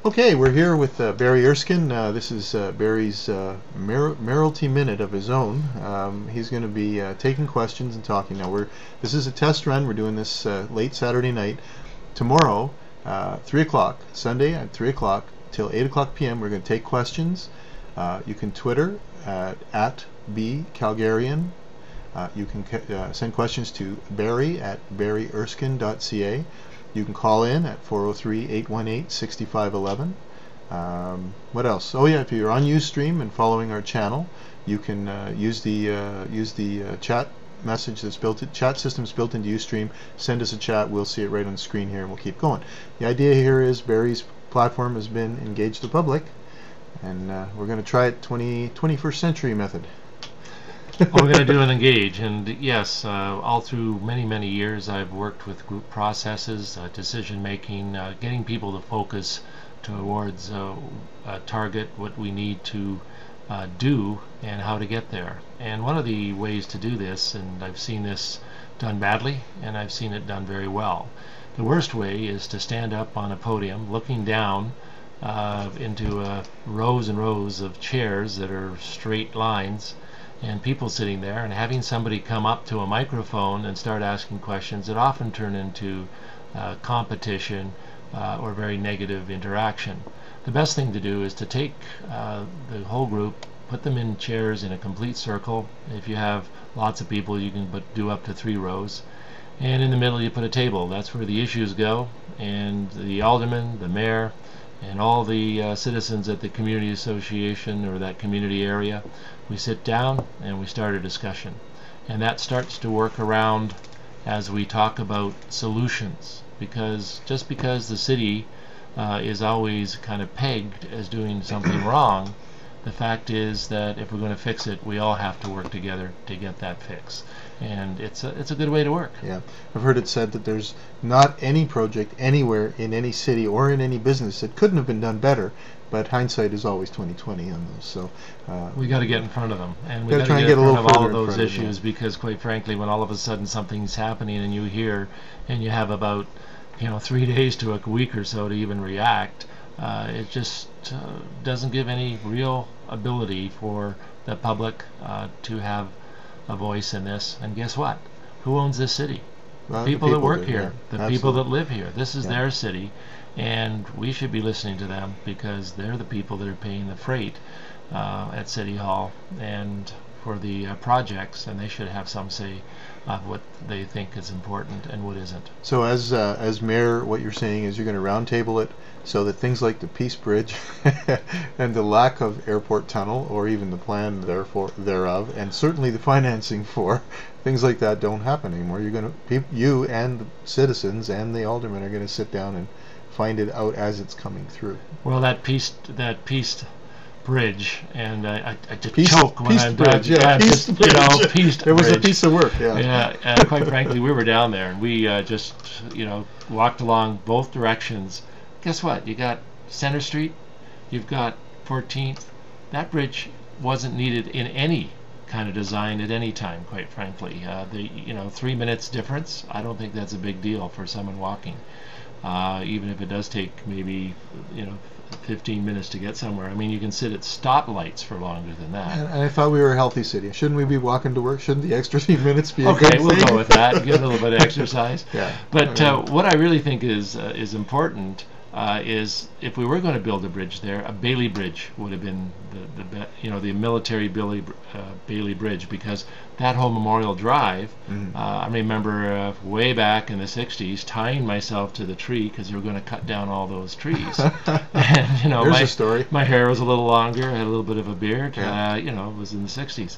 Okay, we're here with Barry Erskine. This is Barry's Mayoralty Minute of his own. He's going to be taking questions and talking. Now, this is a test run. We're doing this late Saturday night. Tomorrow, 3 o'clock, Sunday at 3 o'clock till 8 o'clock p.m. We're going to take questions. You can Twitter at @BCalgarian. You can send questions to Barry at barryerskine.ca. You can call in at 403-818-6511. What else? Oh yeah, if you're on uStream and following our channel, you can use the chat message that's chat system's built into uStream. Send us a chat. We'll see it right on the screen here, and we'll keep going. The idea here is Barry's platform has been engage the public, and we're going to try it 21st century method. Well, we're going to do an engage, and yes, all through many years I've worked with group processes, decision making, getting people to focus towards target what we need to do and how to get there. And one of the ways to do this, and I've seen this done badly and I've seen it done very well, the worst way is to stand up on a podium looking down into rows and rows of chairs that are straight lines and people sitting there, and having somebody come up to a microphone and start asking questions that often turn into competition or very negative interaction. The best thing to do is to take the whole group, put them in chairs in a complete circle. If you have lots of people, you can do up to 3 rows, and in the middle you put a table. That's where the issues go, and the alderman, the mayor, and all the citizens at the community association or that community area, we sit down and we start a discussion, and that starts to work around as we talk about solutions, because just because the city is always kind of pegged as doing something wrong, the fact is that if we're going to fix it, we all have to work together to get that fix, and it's a good way to work. Yeah, I've heard it said that there's not any project anywhere in any city or in any business that couldn't have been done better, but hindsight is always 20/20 on those. So we got to get in front of them, and we got to try try and and get in get a front little of all of further in those front of issues, because quite frankly, when all of a sudden something's happening and you hear, and you have about 3 days to a week or so to even react, it just doesn't give any real ability for the public to have a voice in this. And guess what? Who owns this city? The people that work here, the people that live here. This is their city, and we should be listening to them, because they're the people that are paying the freight at City Hall and for the projects, and they should have some say of what they think is important and what isn't. So as mayor, what you're saying is you're going to roundtable it so that things like the Peace Bridge and the lack of airport tunnel, or even the plan thereof, and certainly the financing for things like that, don't happen anymore. You and the citizens and the aldermen are going to sit down and find it out as it's coming through. Well, that Peace Bridge, and I just choke when I'm Bridge, Peace Bridge. Peace It was Bridge. a piece of work, yeah. Yeah, quite frankly, we were down there, and we just walked along both directions. Guess what? You got Center Street, you've got 14th. That bridge wasn't needed in any kind of design at any time, quite frankly. The 3 minutes difference, I don't think that's a big deal for someone walking, even if it does take maybe 15 minutes to get somewhere. I mean, you can sit at stoplights for longer than that. And I thought we were a healthy city. Shouldn't we be walking to work? Shouldn't the extra 3 minutes be a okay, good thing? we'll go with that. Get a little bit of exercise. Yeah. But what I really think is important is, if we were going to build a bridge there, a Bailey Bridge would have been the military Bailey Bridge, because that whole Memorial Drive, I remember way back in the 60s tying myself to the tree because they were going to cut down all those trees. And There's a story. My hair was a little longer, I had a little bit of a beard. It was in the 60s.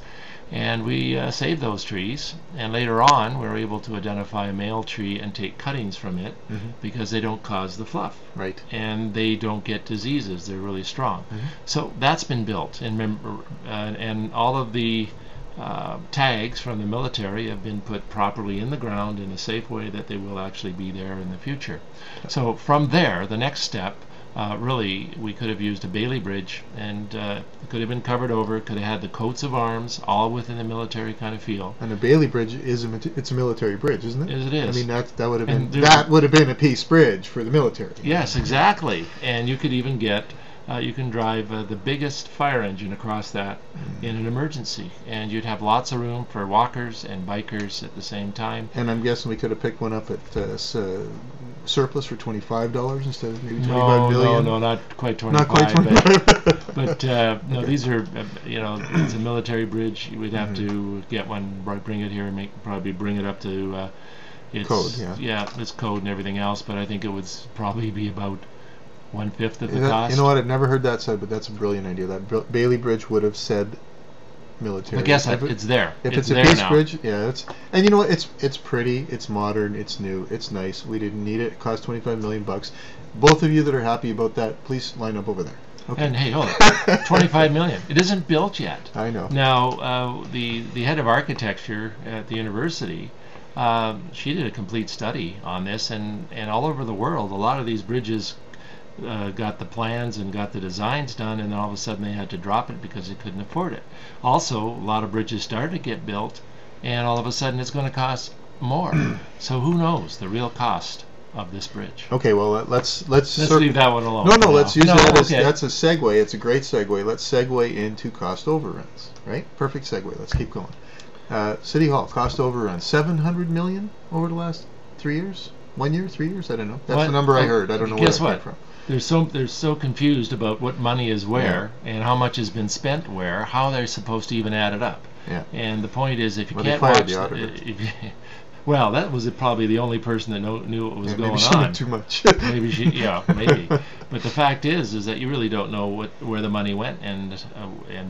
And we saved those trees, and later on we were able to identify a male tree and take cuttings from it, because they don't cause the fluff, right, and they don't get diseases. They're really strong. So that's been built, and all of the tags from the military have been put properly in the ground in a safe way that they will actually be there in the future. So from there, the next step really, we could have used a Bailey Bridge, and it could have been covered over. Could have had the coats of arms, all within the military kind of feel. And a Bailey Bridge is it's a military bridge, isn't it? As it is. I mean, that would have been a peace bridge for the military. Yes, exactly. And you could even get. You can drive the biggest fire engine across that in an emergency, and you'd have lots of room for walkers and bikers at the same time. And I'm guessing we could have picked one up at surplus for $25 instead of maybe $25 No, million. no, not quite 25. Not quite 25. But no, these are, it's a military bridge. We'd have to get one, bring it here, and probably bring it up to its code. its code and everything else. But I think it would probably be about 1/5 of the cost. You know what? I've never heard that said, but that's a brilliant idea. That Bailey Bridge would have said military. I guess it's there. If it's there a peace now. bridge, yeah. And you know what? It's pretty. It's modern. It's new. It's nice. We didn't need it. It cost $25 million. Both of you that are happy about that, please line up over there. Okay. And hey, hold on, $25 million. It isn't built yet. I know. Now, the head of architecture at the university, she did a complete study on this, and all over the world, a lot of these bridges got the plans and got the designs done, and then all of a sudden they had to drop it because they couldn't afford it. Also, a lot of bridges started to get built, and all of a sudden it's going to cost more. So who knows the real cost of this bridge? Okay, well let's leave that one alone. No, let's use that as okay. That's a segue. It's a great segue. Let's segue into cost overruns. Right? Perfect segue. Let's keep going. City Hall cost overruns $700 million over the last 3 years. 1 year, 3 years? I don't know. That's the number I heard. I don't know where it came from. They're so confused about what money is where and how much has been spent where, how they're supposed to even add it up. Yeah. And the point is, if you Well, can't they fired watch, the auditor. well, that was probably the only person that knew what was going maybe she on. knew too much. Maybe she, yeah, maybe. But the fact is that you really don't know where the money went and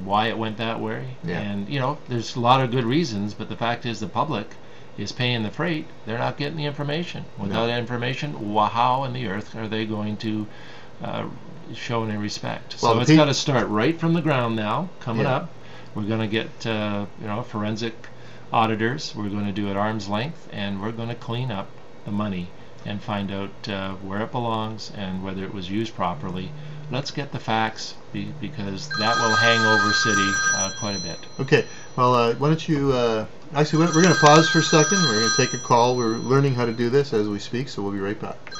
why it went that way. Yeah. And there's a lot of good reasons, but the fact is the public is paying the freight. They're not getting the information. Without that information, how in the earth are they going to show any respect? Well, so it's got to start right from the ground now. Coming up, we're going to get forensic auditors. We're going to do it arm's length, and we're going to clean up the money and find out where it belongs and whether it was used properly. Let's get the facts, because that will hang over city quite a bit. Okay. Well, why don't you... actually, we're going to pause for a second. We're going to take a call. We're learning how to do this as we speak, so we'll be right back.